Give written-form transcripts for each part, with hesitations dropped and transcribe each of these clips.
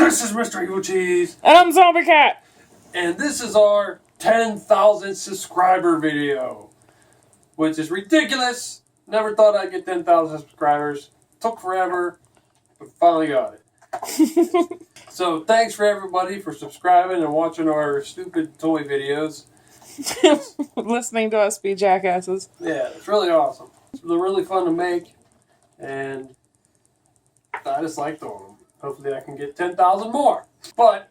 This is Mr. Evilcheese. And I'm Zombie Cat. And this is our 10,000 subscriber video. Which is ridiculous. Never thought I'd get 10,000 subscribers. Took forever, but finally got it. So thanks for everybody for subscribing and watching our stupid toy videos. Listening to us be jackasses. Yeah, it's really awesome. It's really fun to make. And I just like doing them. Hopefully I can get 10,000 more. But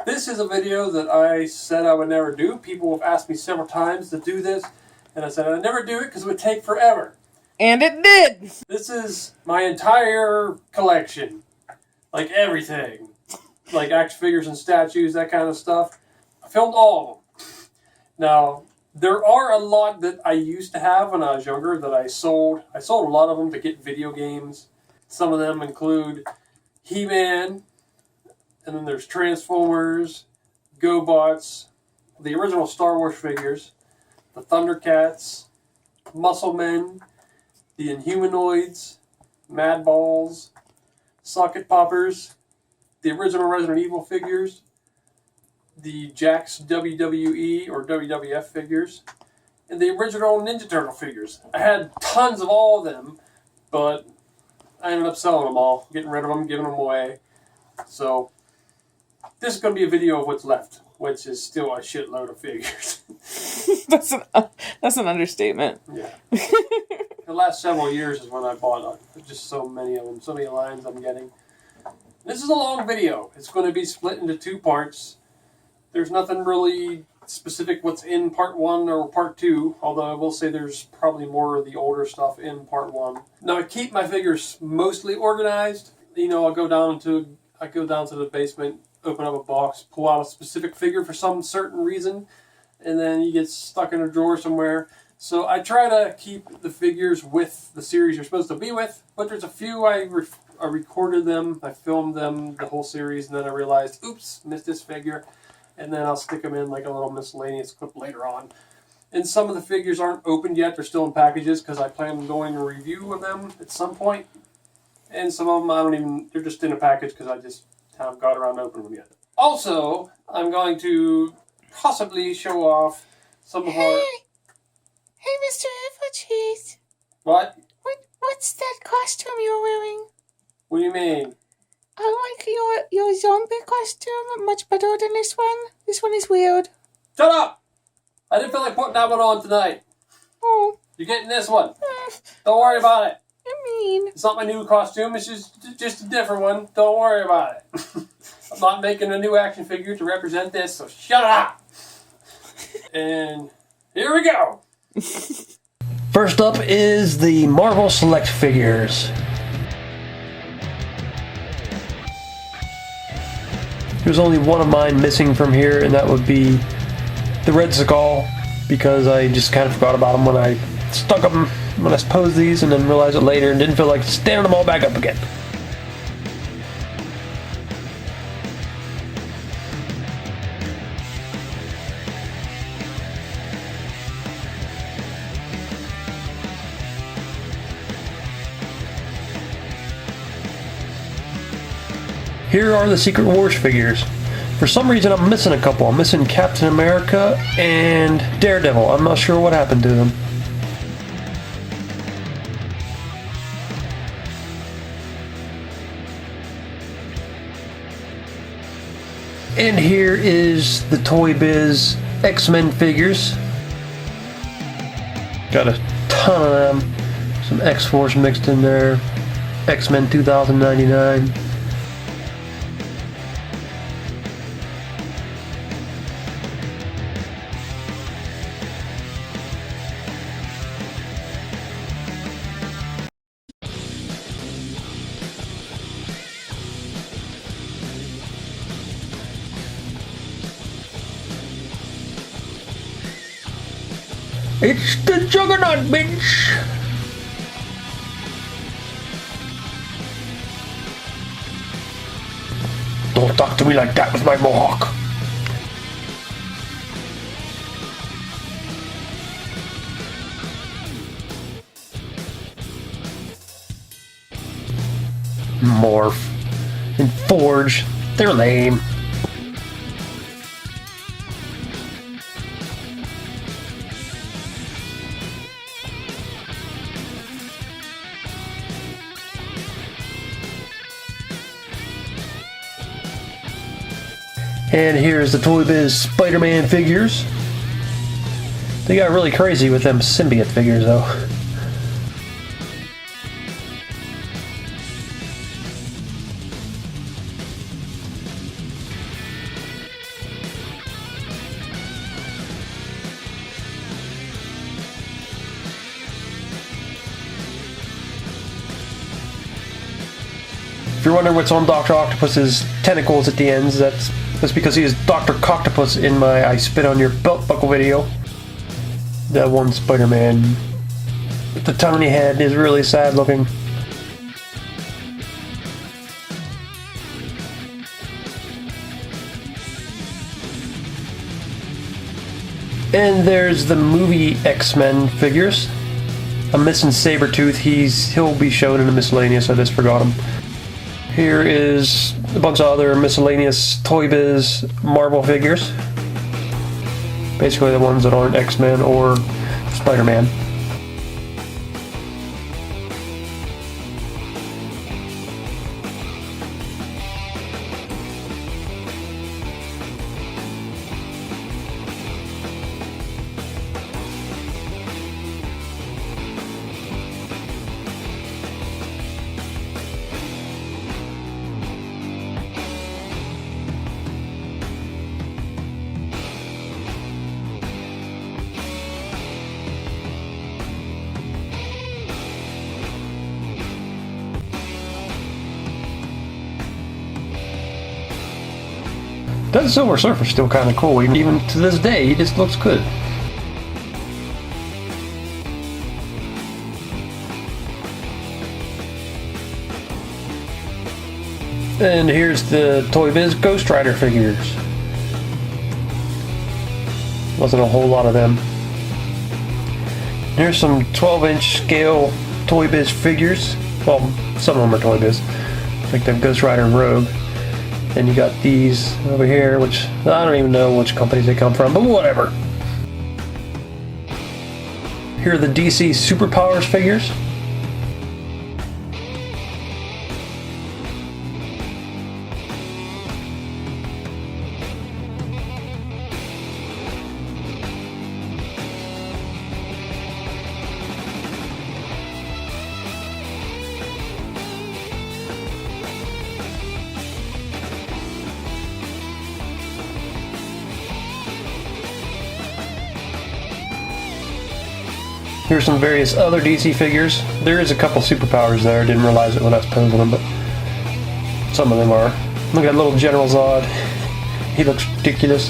this is a video that I said I would never do. People have asked me several times to do this. And I said I'd never do it because it would take forever. And it did! This is my entire collection. Like everything. Like action figures and statues, that kind of stuff. I filmed all of them. Now, there are a lot that I used to have when I was younger that I sold. I sold a lot of them to get video games. Some of them include He-Man, and then there's Transformers, GoBots, the original Star Wars figures, the Thundercats, Muscle Men, the Inhumanoids, Mad Balls, Socket Poppers, the original Resident Evil figures, the Jakks WWE or WWF figures, and the original Ninja Turtle figures. I had tons of all of them, but I ended up selling them all, getting rid of them, giving them away. So, this is going to be a video of what's left, which is still a shitload of figures. That's an understatement. Yeah. The last several years is when I bought just so many of them, so many lines I'm getting. This is a long video. It's going to be split into 2 parts. There's nothing really specific what's in part 1 or part 2, although I will say there's probably more of the older stuff in part 1. Now I keep my figures mostly organized. You know, I go down to the basement, open up a box, pull out a specific figure for some certain reason, and then you get stuck in a drawer somewhere. So I try to keep the figures with the series you're supposed to be with, but there's a few I recorded them, I filmed them, the whole series, and then I realized, oops, missed this figure. And then I'll stick them in like a little miscellaneous clip later on. And some of the figures aren't opened yet. They're still in packages because I plan on doing a review of them at some point. And some of them, they're just in a package because I just haven't got around to opening them yet. Also, I'm going to possibly show off some of our... Hey, Mr. Evilcheese. What? What's that costume you're wearing? What do you mean? I like your zombie costume much better than this one. This one is weird. Shut up! I didn't feel like putting that one on tonight. Oh. You're getting this one. Don't worry about it. You mean? It's not my new costume. It's just a different one. Don't worry about it. I'm not making a new action figure to represent this, so shut up! And here we go! First up is the Marvel Select figures. There's only one of mine missing from here, and that would be the Red Skull, because I just kind of forgot about them when I stuck them when I posed these, and then realized it later and didn't feel like standing them all back up again. Here are the Secret Wars figures. For some reason I'm missing a couple. I'm missing Captain America and Daredevil. I'm not sure what happened to them. And here is the Toy Biz X-Men figures. Got a ton of them. Some X-Force mixed in there. X-Men 2099. It's the Juggernaut, bitch! Don't talk to me like that with my mohawk. Morph and Forge. They're lame. And here's the Toy Biz Spider-Man figures. They got really crazy with them symbiote figures though. If you're wondering what's on Dr. Octopus's tentacles at the ends, that's because he is Dr. Coctopus in my I Spit on Your Belt Buckle video. That one Spider-Man with the tiny head is really sad looking. And there's the movie X-Men figures. I'm missing Sabretooth. He'll be shown in the miscellaneous. I just forgot him. Here is a bunch of other miscellaneous Toy Biz Marvel figures. Basically the ones that aren't X-Men or Spider-Man. That Silver Surfer's still kind of cool. Even to this day, he just looks good. And here's the Toy Biz Ghost Rider figures. Wasn't a whole lot of them. Here's some 12-inch scale Toy Biz figures. Well, some of them are Toy Biz. Like the Ghost Rider and Rogue. Then you got these over here, which I don't even know which companies they come from, but whatever. Here are the DC Superpowers figures. Here's some various other DC figures. There is a couple Superpowers there. I didn't realize it when I was posing them, but some of them are. Look at that little General Zod. He looks ridiculous.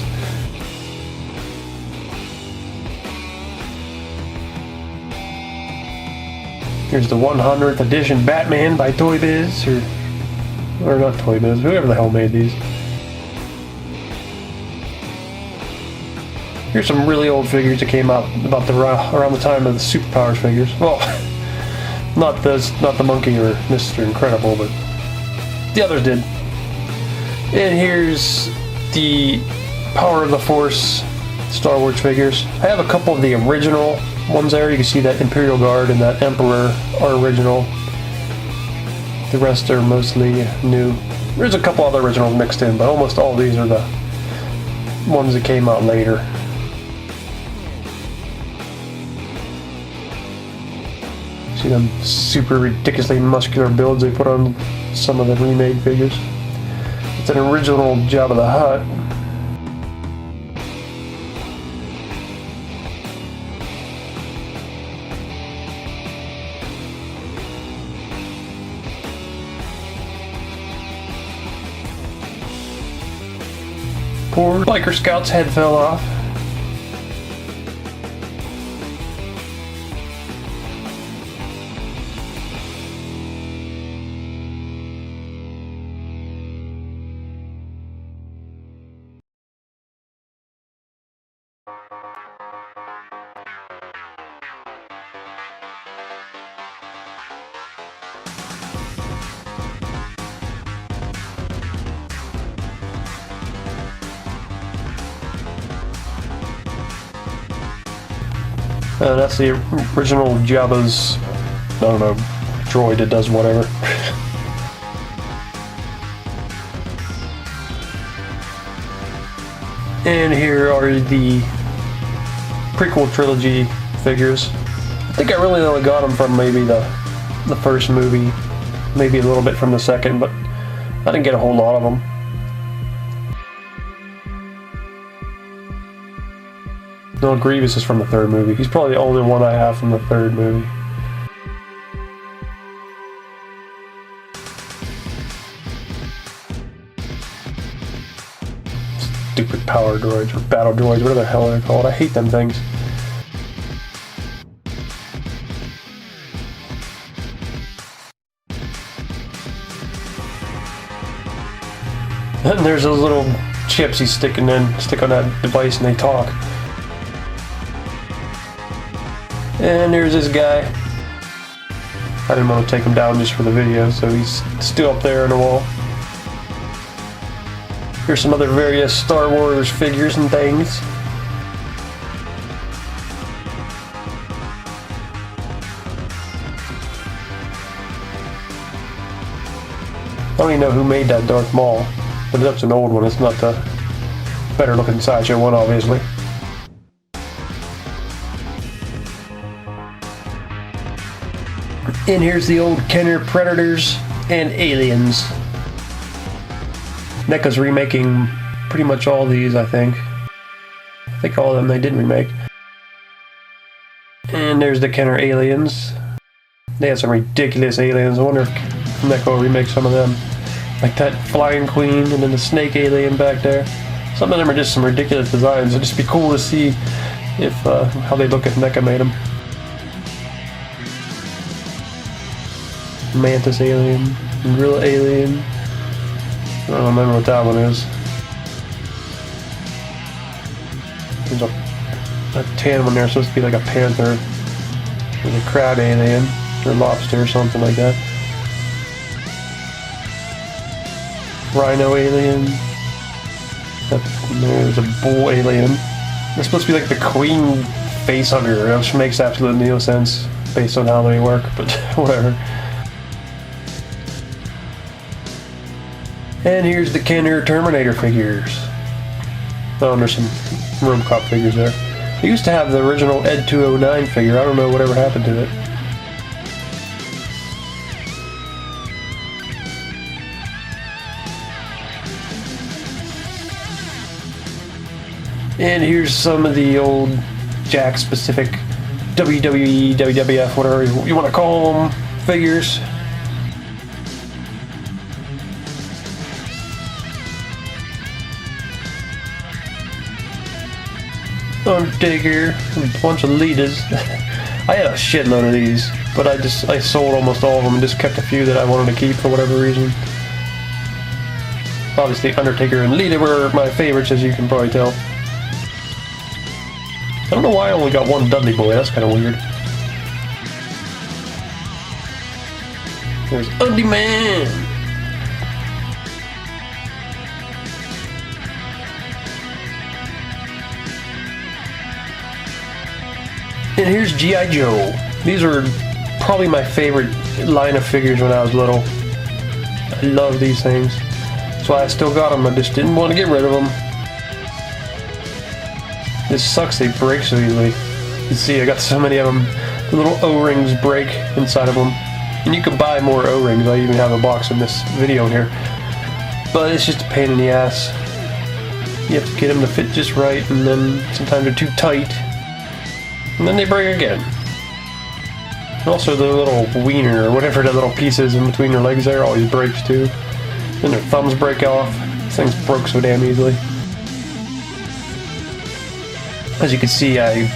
Here's the 100th edition Batman by Toy Biz, or not Toy Biz, whoever the hell made these. Here's some really old figures that came out about around the time of the Superpowers figures. Well, not the Monkey or Mr. Incredible, but the others did. And here's the Power of the Force Star Wars figures. I have a couple of the original ones there. You can see that Imperial Guard and that Emperor are original. The rest are mostly new. There's a couple other originals mixed in, but almost all of these are the ones that came out later. See them super ridiculously muscular builds they put on some of the remade figures. It's an original Jabba the Hutt. Poor Biker Scout's head fell off. That's the original Jabba's, I don't know, droid that does whatever. And here are the prequel trilogy figures. I think I really only got them from maybe the first movie, maybe a little bit from the second, but I didn't get a whole lot of them. No, Grievous is from the third movie. He's probably the only one I have from the third movie. Stupid power droids, or battle droids, whatever the hell they're called. I hate them things. And there's those little chips he's stick on that device and they talk. And there's this guy. I didn't want to take him down just for the video, so he's still up there on the wall. Here's some other various Star Wars figures and things. I don't even know who made that Darth Maul, but that's an old one. It's not the better looking Sideshow one, obviously. And here's the old Kenner Predators and Aliens. NECA's remaking pretty much all these, I think. I think all of them they did remake. And there's the Kenner Aliens. They had some ridiculous aliens. I wonder if NECA will remake some of them. Like that Flying Queen and then the Snake Alien back there. Some of them are just some ridiculous designs. It'd just be cool to see if how they look if NECA made them. Mantis Alien, Gorilla Alien. I don't remember what that one is. There's a tan one there, supposed to be like a panther. There's a crab alien, or lobster or something like that. Rhino alien. There's a bull alien. They're supposed to be like the queen face hunter, which makes absolutely no sense based on how they work, but whatever. And here's the Kenner Terminator figures. Oh, and there's some RoboCop figures there. I used to have the original Ed 209 figure. I don't know whatever happened to it. And here's some of the old Jack-specific WWE, WWF, whatever you want to call them, figures. Undertaker, a bunch of leaders. I had a shitload of these, but I sold almost all of them and just kept a few that I wanted to keep for whatever reason. Obviously, Undertaker and Lita were my favorites, as you can probably tell. I don't know why I only got one Dudley Boy, that's kind of weird. There's Undy Man! And here's G.I. Joe. These are probably my favorite line of figures when I was little. I love these things. That's why I still got them, I just didn't want to get rid of them. This sucks, they break so easily. You can see I got so many of them. The little O-rings break inside of them. And you can buy more O-rings, I even have a box in this video here. But it's just a pain in the ass. You have to get them to fit just right, and then sometimes they're too tight. And then they break again. And also the little wiener, or whatever the little piece is in between their legs there, always breaks too. Then their thumbs break off. These things broke so damn easily. As you can see, I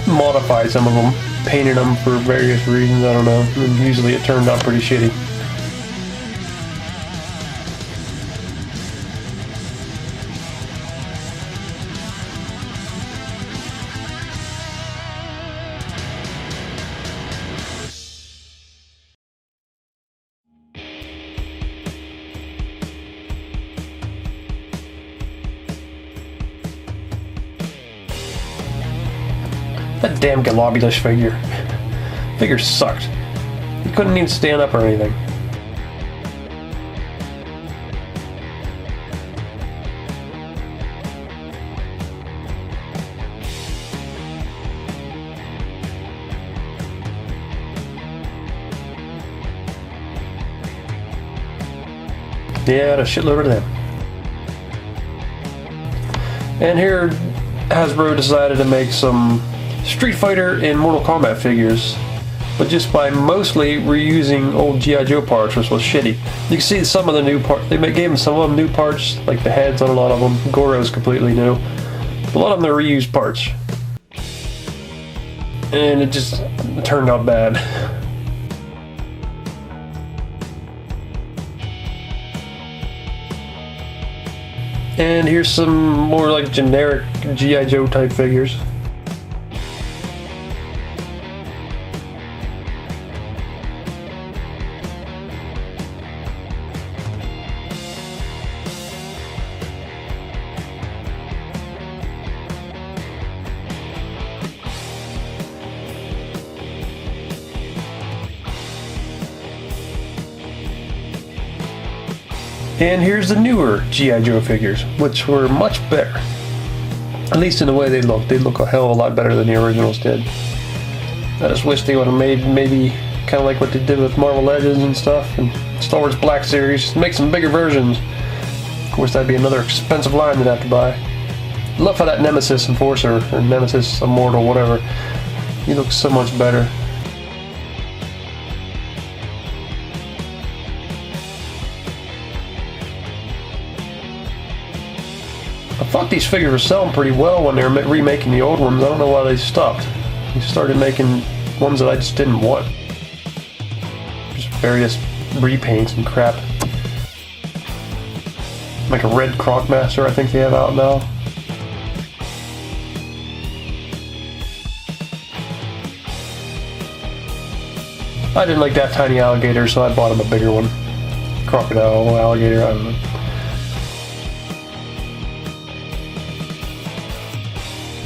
modified some of them, painted them for various reasons, I don't know. And usually it turned out pretty shitty. That damn Galobulus figure. Figure sucked. He couldn't even stand up or anything. Yeah, a shitload of them. And here, Hasbro decided to make some Street Fighter and Mortal Kombat figures, but just by mostly reusing old G.I. Joe parts, which was shitty. You can see some of the new parts. They gave them some of them new parts, like the heads on a lot of them. Goro's completely new. A lot of them are reused parts, and it just turned out bad. And here's some more like generic G.I. Joe type figures. And here's the newer G.I. Joe figures, which were much better. At least in the way they look. They look a hell of a lot better than the originals did. I just wish they would have made maybe kind of like what they did with Marvel Legends and stuff, and Star Wars Black Series, just make some bigger versions. Of course, that'd be another expensive line to have to buy. Love how that Nemesis Enforcer, or Nemesis Immortal, whatever, he looks so much better. I thought these figures were selling pretty well when they were remaking the old ones. I don't know why they stopped. They started making ones that I just didn't want. Just various repaints and crap. Like a red Croc-Master I think they have out now. I didn't like that tiny alligator, so I bought him a bigger one. Crocodile, alligator, I don't know.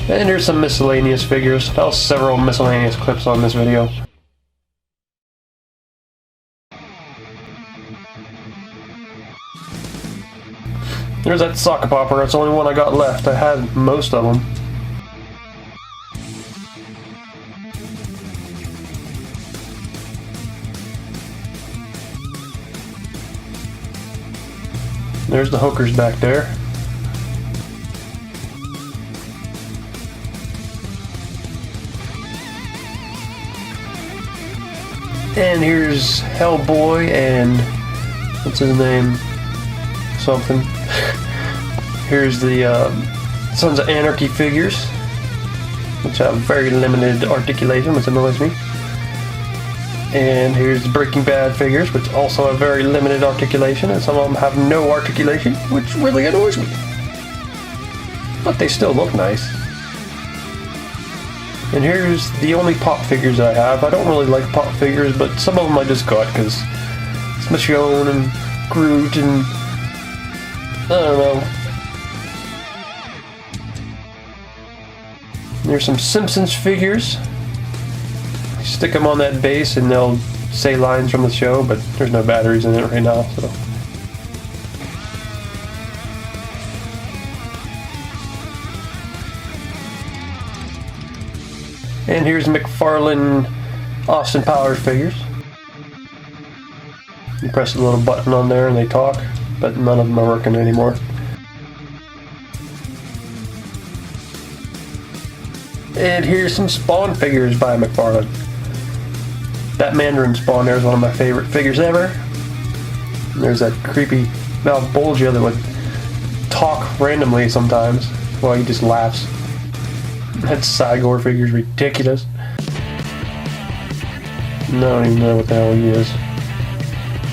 And here's some miscellaneous figures. That was several miscellaneous clips on this video. There's that sock popper. That's the only one I got left. I had most of them. There's the hookers back there. And here's Hellboy and what's his name? Something. Here's the Sons of Anarchy figures, which have very limited articulation, which annoys me. And here's the Breaking Bad figures, which also have very limited articulation, and some of them have no articulation, which really annoys me. But they still look nice. And here's the only pop figures I have. I don't really like pop figures, but some of them I just got because it's Michonne and Groot and I don't know. There's some Simpsons figures. Stick them on that base and they'll say lines from the show, but there's no batteries in it right now, so. And here's McFarlane Austin Powers figures. You press the little button on there and they talk, but none of them are working anymore. And here's some Spawn figures by McFarlane. That Mandarin Spawn there is one of my favorite figures ever. And there's that creepy Malbolgia that would talk randomly sometimes while he just laughs. That Cygor figure's ridiculous. I don't even know what the hell he is.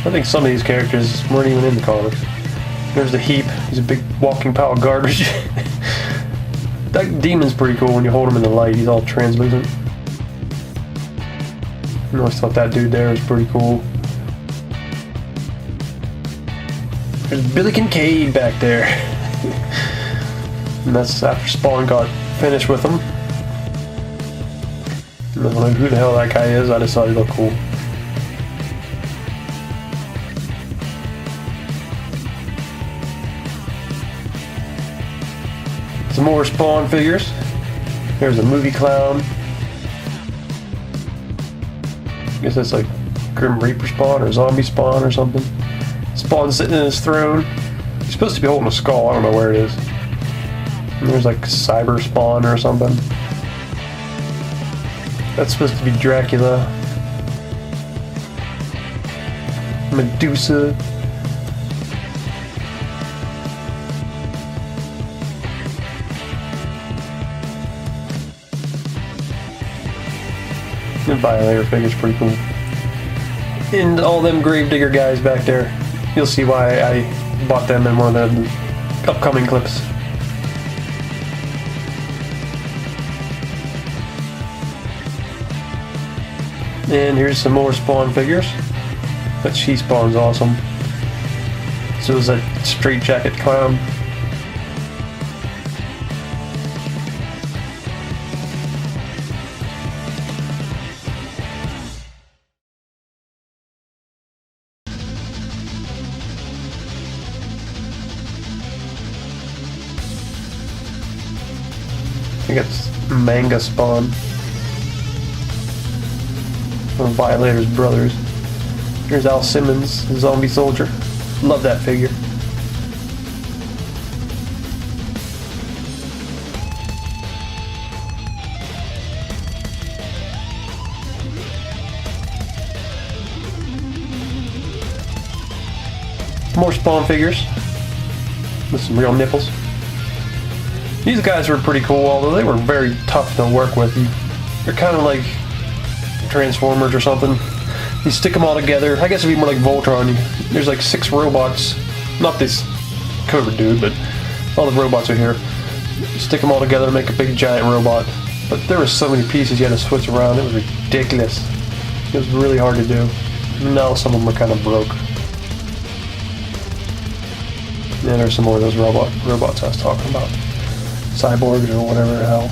I think some of these characters weren't even in the comics. There's the Heap. He's a big walking pile of garbage. That demon's pretty cool when you hold him in the light. He's all translucent. I always thought that dude there was pretty cool. There's Billy Kincaid back there. And that's after Spawn got finished with him. I don't know who the hell that guy is, I just thought he looked cool. Some more Spawn figures. There's a movie clown. I guess that's like Grim Reaper Spawn or Zombie Spawn or something. Spawn's sitting in his throne. He's supposed to be holding a skull, I don't know where it is. And there's like Cyber Spawn or something. That's supposed to be Dracula. Medusa. The Violator figure's pretty cool. And all them Gravedigger guys back there. You'll see why I bought them in one of the upcoming clips. And here's some more Spawn figures. That She Spawn's awesome. So is that Straight Jacket Clown. I think it's Manga Spawn. One of Violator's brothers. Here's Al Simmons, the zombie soldier. Love that figure. More Spawn figures with some real nipples. These guys were pretty cool, although they were very tough to work with. They're kind of like Transformers or something. You stick them all together. I guess it'd be more like Voltron. There's like 6 robots. Not this Cobra dude, but all the robots are here. You stick them all together to make a big giant robot. But there were so many pieces you had to switch around. It was ridiculous. It was really hard to do. Now some of them are kind of broke. And there's some more of those robots I was talking about. Cyborgs or whatever the hell.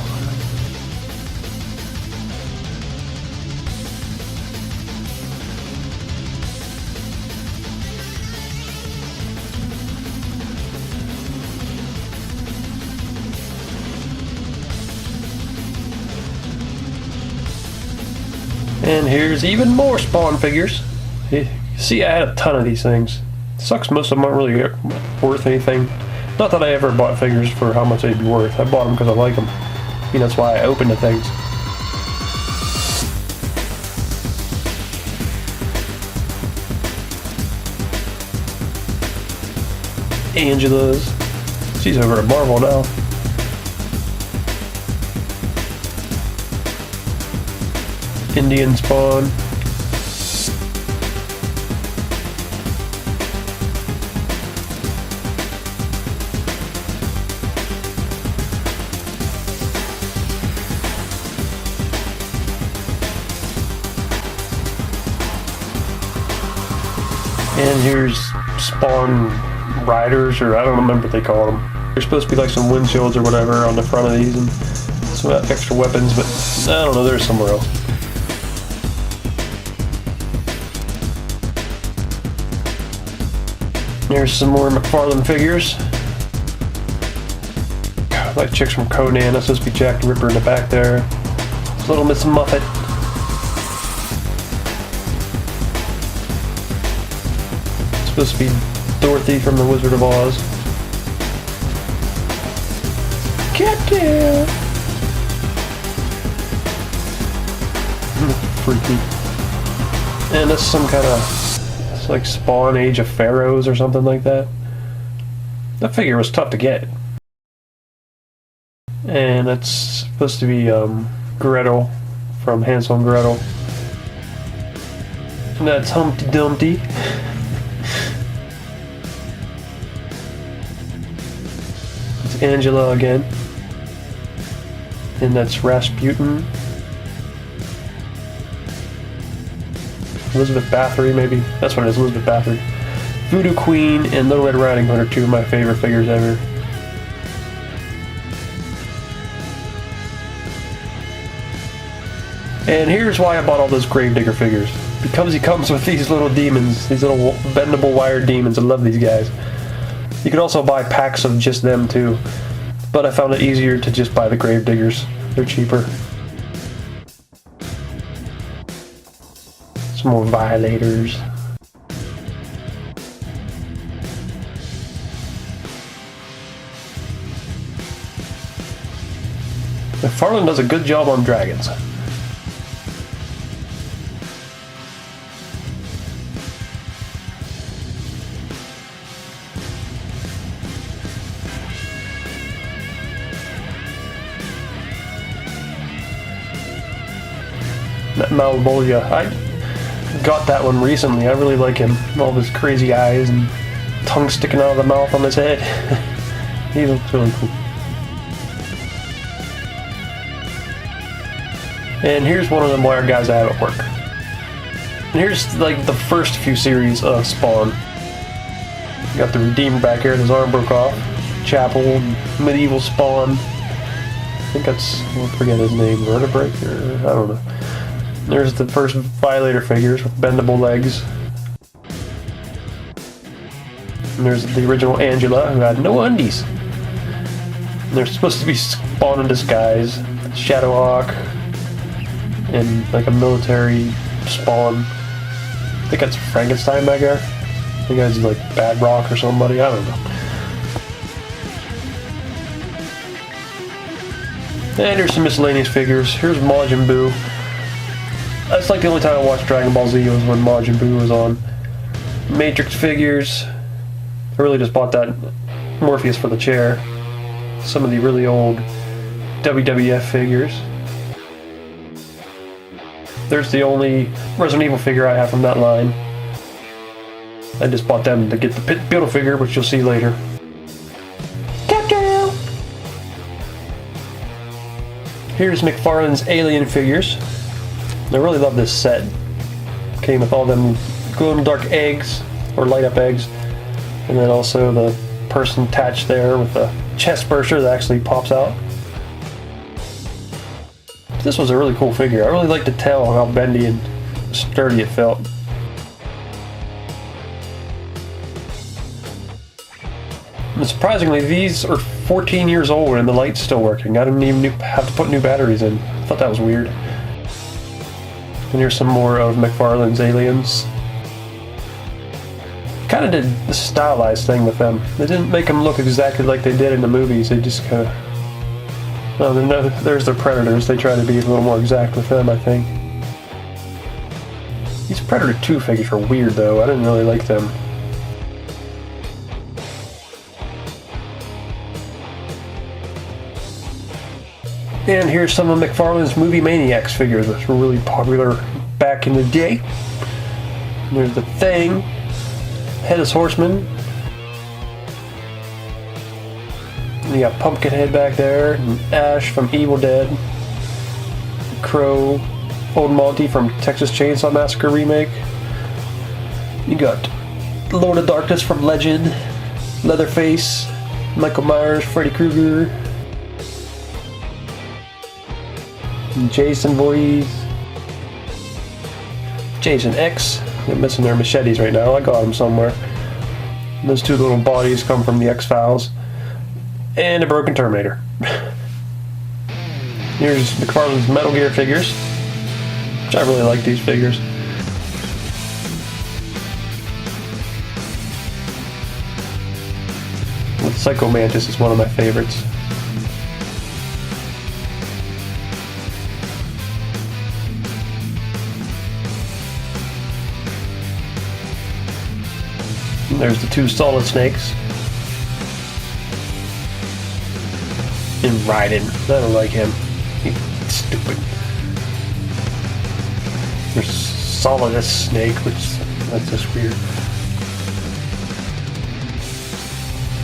And here's even more Spawn figures. You see, I had a ton of these things. Sucks most of them aren't really worth anything. Not that I ever bought figures for how much they'd be worth. I bought them because I like them. I mean, that's why I open the things. Angela's. She's over at Marvel now. Indian Spawn. And here's Spawn Riders, or I don't remember what they call them. There's supposed to be like some windshields or whatever on the front of these and some extra weapons, but I don't know, they're somewhere else. Here's some more McFarlane figures. God, like chicks from Conan. That's supposed to be Jack the Ripper in the back there. Little Miss Muffet. Supposed to be Dorothy from The Wizard of Oz. Captain! Freaky. And that's some kind of, it's like Spawn Age of Pharaohs or something like that. That figure was tough to get. And that's supposed to be Gretel from Hansel and Gretel. And that's Humpty Dumpty. It's Angela again. And that's Rasputin. Elizabeth Bathory, maybe. That's what it is, Elizabeth Bathory. Voodoo Queen and Little Red Riding Hood are two of my favorite figures ever. And here's why I bought all those Gravedigger figures. Because he comes with these little demons, these little bendable wire demons. I love these guys. You can also buy packs of just them too, but I found it easier to just buy the Gravediggers. They're cheaper. Some more Violators. McFarlane does a good job on dragons. That Malvolio, I got that one recently. I really like him. All his crazy eyes and tongue sticking out of the mouth on his head. He looks really cool. And here's one of them wire guys I have at work. And here's like the first few series of Spawn. You got the Redeemer back here, his arm broke off. Chapel, Medieval Spawn. I think that's, I forget his name, Vertebraker? I don't know. There's the first Violator figures with bendable legs. And there's the original Angela, who had no undies. And they're supposed to be Spawn in disguise. Shadowhawk. And like a military Spawn. I think that's Frankenstein back there. I think that's like Bad Rock or somebody, I don't know. And here's some miscellaneous figures. Here's Majin Buu. That's like the only time I watched Dragon Ball Z was when Majin Buu was on. Matrix figures. I really just bought that Morpheus for the chair. Some of the really old WWF figures. There's the only Resident Evil figure I have from that line. I just bought them to get the Pit Beetle figure, which you'll see later. Captain! Here's McFarlane's Alien figures. I really love this set. Came with all them glow-in-the-dark eggs, or light-up eggs, and then also the person attached there with the chest burster that actually pops out. This was a really cool figure. I really liked to tell how bendy and sturdy it felt. And surprisingly, these are 14 years old and the light's still working. I didn't even have to put new batteries in. I thought that was weird. And here's some more of McFarlane's Aliens. Kind of did the stylized thing with them. They didn't make them look exactly like they did in the movies. They just kind of... Oh, there's their Predators. They try to be a little more exact with them, I think. These Predator 2 figures are weird, though. I didn't really like them. And here's some of McFarlane's Movie Maniacs figures, which were really popular back in the day. And there's the Thing, Headless Horseman. And you got Pumpkinhead back there, and Ash from Evil Dead, Crow, Old Monty from Texas Chainsaw Massacre remake. You got Lord of Darkness from Legend, Leatherface, Michael Myers, Freddy Krueger, Jason Voorhees, Jason X. They're missing their machetes right now. I got them somewhere. And those two little bodies come from the X-Files. And a broken Terminator. Here's McFarlane's Metal Gear figures, which I really like these figures. The Psycho Mantis is one of my favorites. And there's the two Solid Snakes. And Raiden. I don't like him. He's stupid. There's Solidus Snake, which that's just weird.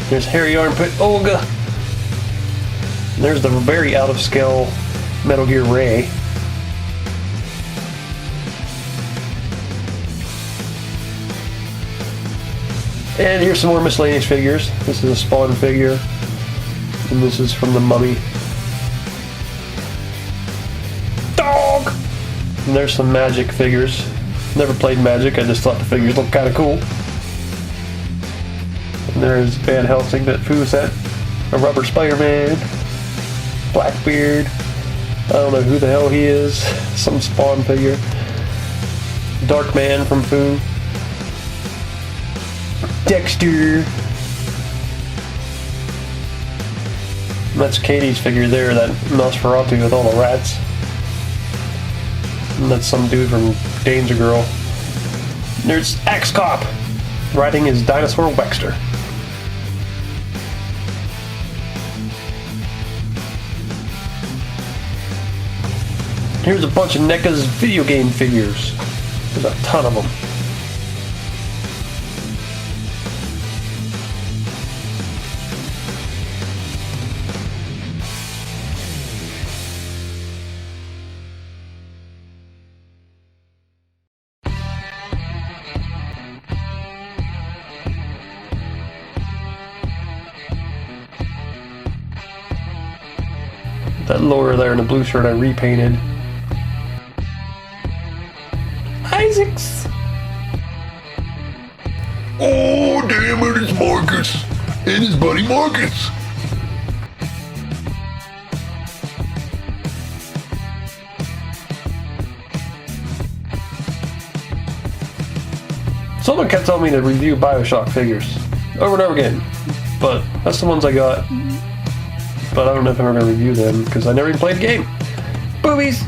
There's Hairy Armpit Olga. And there's the very out of scale Metal Gear Ray. And here's some more miscellaneous figures. This is a Spawn figure. And this is from the Mummy. Dog! And there's some Magic figures. Never played Magic, I just thought the figures looked kind of cool. And there's Van Helsing that Foo sent. A rubber Spider-Man. Blackbeard. I don't know who the hell he is. Some Spawn figure. Darkman from Foo. Dexter. And that's Katie's figure there, that Nosferatu with all the rats. And that's some dude from Danger Girl. And there's Axe Cop riding his dinosaur Wexter. Here's a bunch of NECA's video game figures. There's a ton of them. That Laura there in the blue shirt I repainted. Isaacs! Oh, damn it, it's Marcus and his buddy Marcus. Someone kept telling me to review Bioshock figures over and over again, but that's the ones I got. But I don't know if I'm ever going to review them because I never even played the game. Boobies!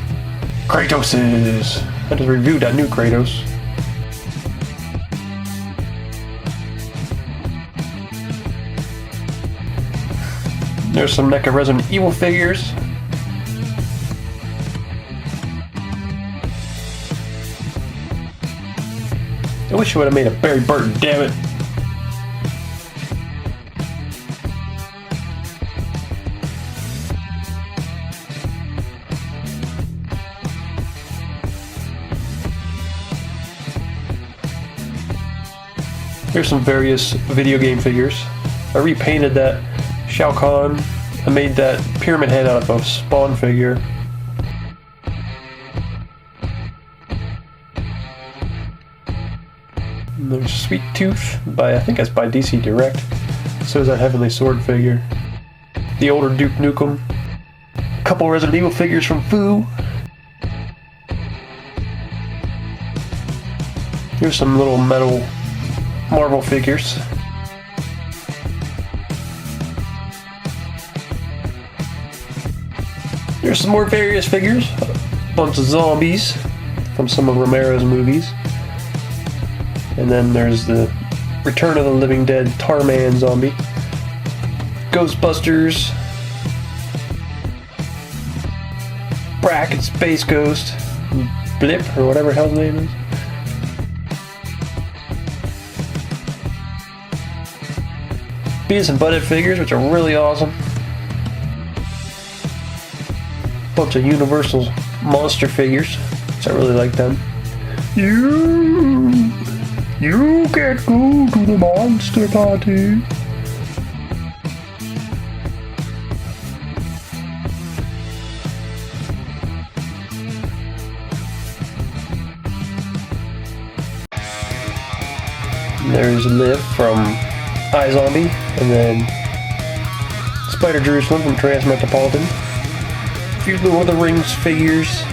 Kratoses! I just reviewed that new Kratos. There's some NECA Resident Evil figures. I wish I would have made a Barry Burton, damn it. Here's some various video game figures. I repainted that Shao Kahn. I made that pyramid head out of a Spawn figure. And there's Sweet Tooth by, I think that's by DC Direct. So is that Heavenly Sword figure. The older Duke Nukem. A couple Resident Evil figures from Foo. Here's some little metal Marvel figures. There's some more various figures. A bunch of zombies from some of Romero's movies. And then there's the Return of the Living Dead Tarman zombie. Ghostbusters. Bracket Space Ghost. Blip, or whatever hell's name is. Beavis and Butthead figures, which are really awesome. Bunch of Universal monster figures, which I really like them. You can't go to the monster party. And there's Liv from iZombie, and then Spider Jerusalem from Transmetropolitan. A few Lord of the Rings figures.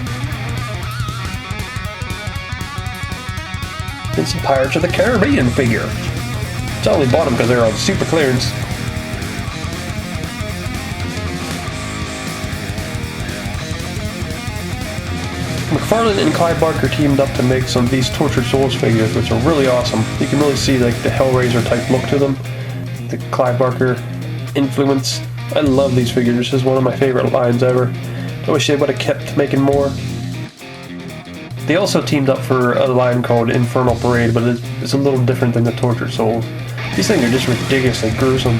And some Pirates of the Caribbean figure. I only bought them because they're on super clearance. McFarlane and Clive Barker teamed up to make some of these Tortured Souls figures, which are really awesome. You can really see like the Hellraiser type look to them. The Clive Barker influence. I love these figures. This is one of my favorite lines ever. I wish they would have kept making more. They also teamed up for a line called Infernal Parade, but it's a little different than the Tortured Souls. These things are just ridiculously gruesome.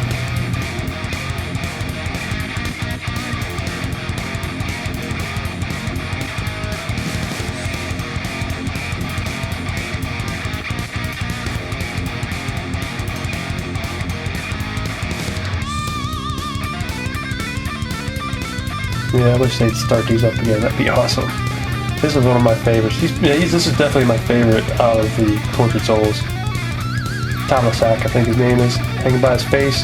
Yeah, I wish they'd start these up again. That'd be awesome. This is one of my favorites. This is definitely my favorite out of the Tortured Souls. Tamasak, I think his name is, hanging by his face.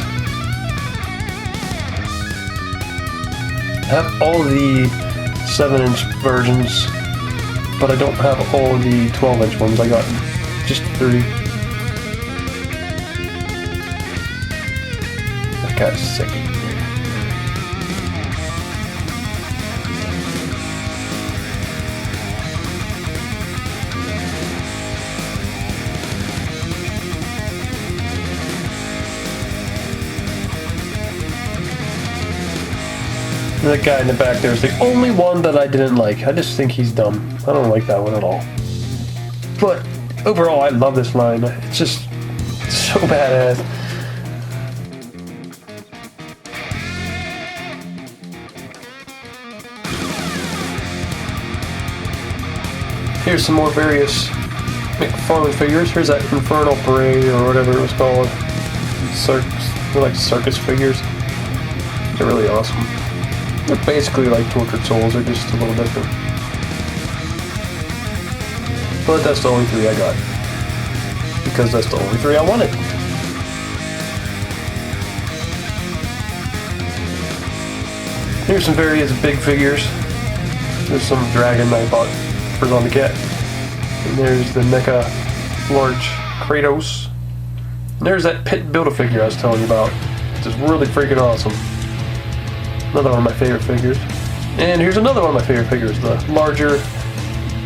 I have all the 7-inch versions, but I don't have all the 12-inch ones. I got just 3. That guy's sick. That guy in the back there is the only one that I didn't like. I just think he's dumb. I don't like that one at all. But overall, I love this line. It's just so badass. Here's some more various McFarlane figures. Here's that Infernal Parade or whatever it was called. They're like circus figures. They're really awesome. They're basically like Tortured Souls, they're just a little different. But that's the only 3 I got. Because that's the only 3 I wanted. Here's some various big figures. There's some dragon I bought for Zombie Cat. And there's the NECA large Kratos. And there's that pit Build-A-Figure I was telling you about. It's just really freaking awesome. Another one of my favorite figures. And here's another one of my favorite figures, the larger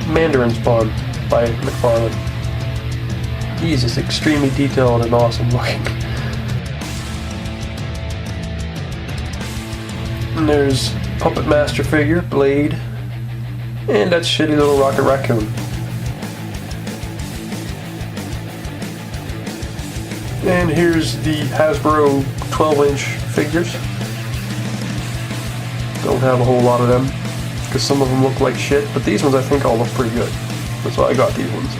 Mandarin Spawn by McFarlane. He's just extremely detailed and awesome looking. And there's Puppet Master figure, Blade. And that shitty little Rocket Raccoon. And here's the Hasbro 12-inch figures. Don't have a whole lot of them, because some of them look like shit, but these ones I think all look pretty good. That's why I got these ones.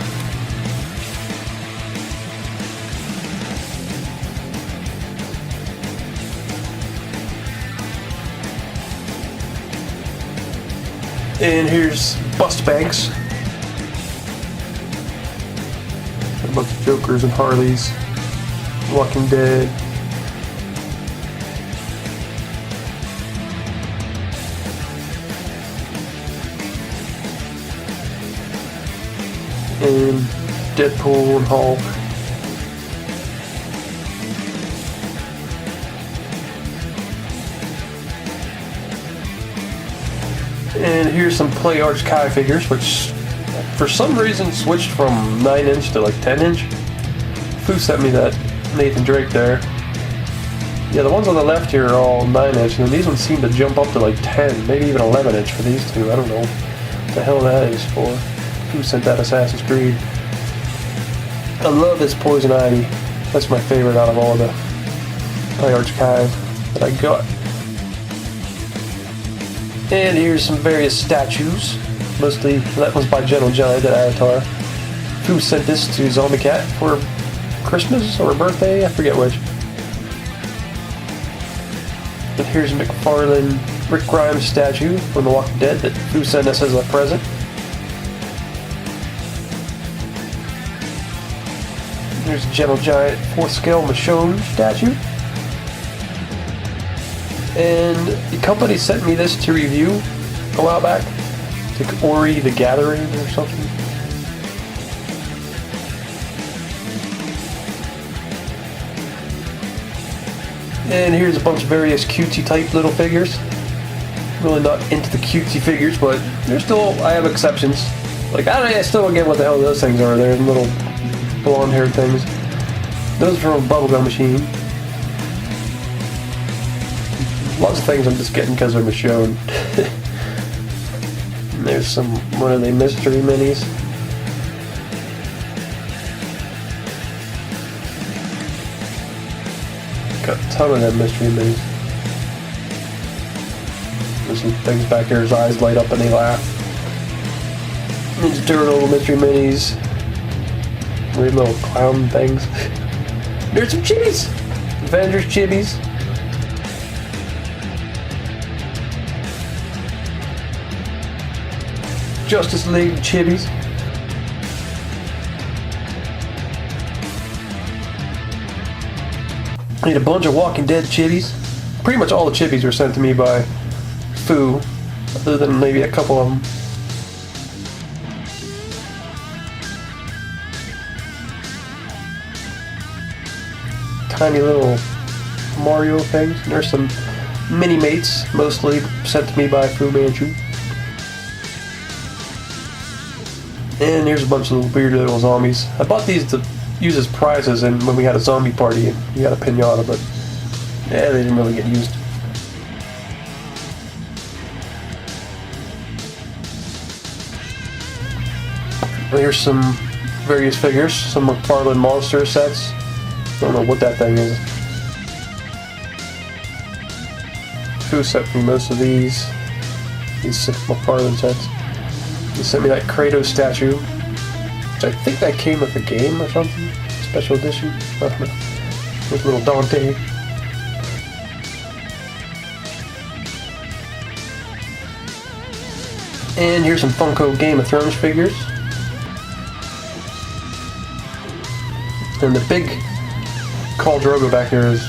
And here's Bust Banks. A bunch of Jokers and Harleys. Walking Dead. And Deadpool and Hulk. And here's some Play Arts Kai figures, which for some reason switched from 9-inch to like 10-inch. Fu sent me that Nathan Drake there. Yeah, the ones on the left here are all 9-inch, and these ones seem to jump up to like 10, maybe even 11-inch for these two. I don't know what the hell that is for. Who sent that Assassin's Creed? I love this Poison Ivy. That's my favorite out of all the Play Arts Kai that I got. And here's some various statues. Mostly, that one's by Gentle Giant at Avatar. Who sent this to Zombie Cat for Christmas or birthday? I forget which. And here's a McFarlane Rick Grimes statue from The Walking Dead that Who sent us as a present. There's a Gentle Giant 4th scale Michonne statue. And the company sent me this to review a while back. It's like Ori the Gathering or something. And here's a bunch of various cutesy type little figures. Really not into the cutesy figures, but they're still, I have exceptions. Like, I still don't get what the hell those things are. They're little blonde haired things. Those are from a bubblegum machine. Lots of things I'm just getting because they're Michonne. There's some, what are they, mystery minis? Got a ton of them mystery minis. There's some things back here, his eyes light up and they laugh. Ninja Turtle mystery minis. Weird little clown things. There's some chibis! Avengers chibis. Justice League chibis. I need a bunch of Walking Dead chibis. Pretty much all the chibis were sent to me by Foo, other than maybe a couple of them. Tiny little Mario things. And there's some mini mates, mostly sent to me by Fu Manchu. And here's a bunch of weird little zombies. I bought these to use as prizes and when we had a zombie party and we had a pinata, but yeah, they didn't really get used. Well, here's some various figures, some McFarlane Monster sets. Don't know what that thing is. Who sent me most of these McFarlane sets? He sent me that Kratos statue, which I think that came with a game or something. Special edition. I don't know. With little Dante. And here's some Funko Game of Thrones figures. And the big Khal Drogo back here is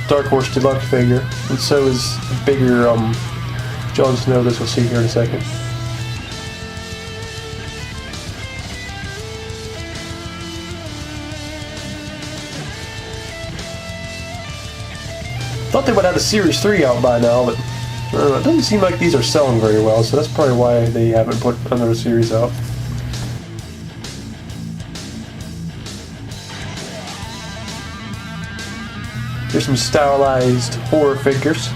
Dark Horse Deluxe figure. And so is the bigger Jon Snow, this we'll see here in a second. Thought they would have a Series 3 out by now, but it doesn't seem like these are selling very well, so that's probably why they haven't put another series out. Here's some stylized horror figures.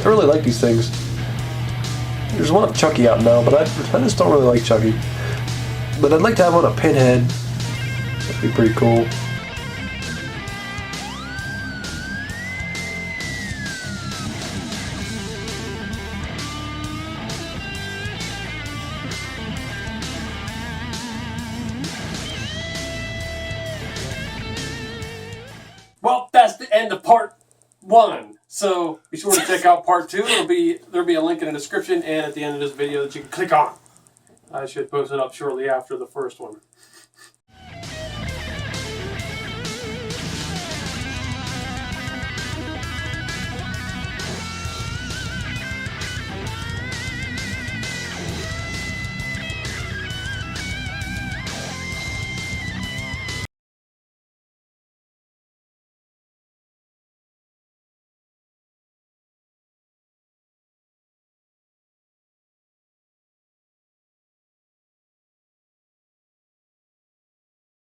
I really like these things. There's one of Chucky out now, but I just don't really like Chucky. But I'd like to have one of Pinhead. That'd be pretty cool. Well, that's the end of part 1. So be sure to check out part 2. There'll be a link in the description and at the end of this video that you can click on. I should post it up shortly after the first one.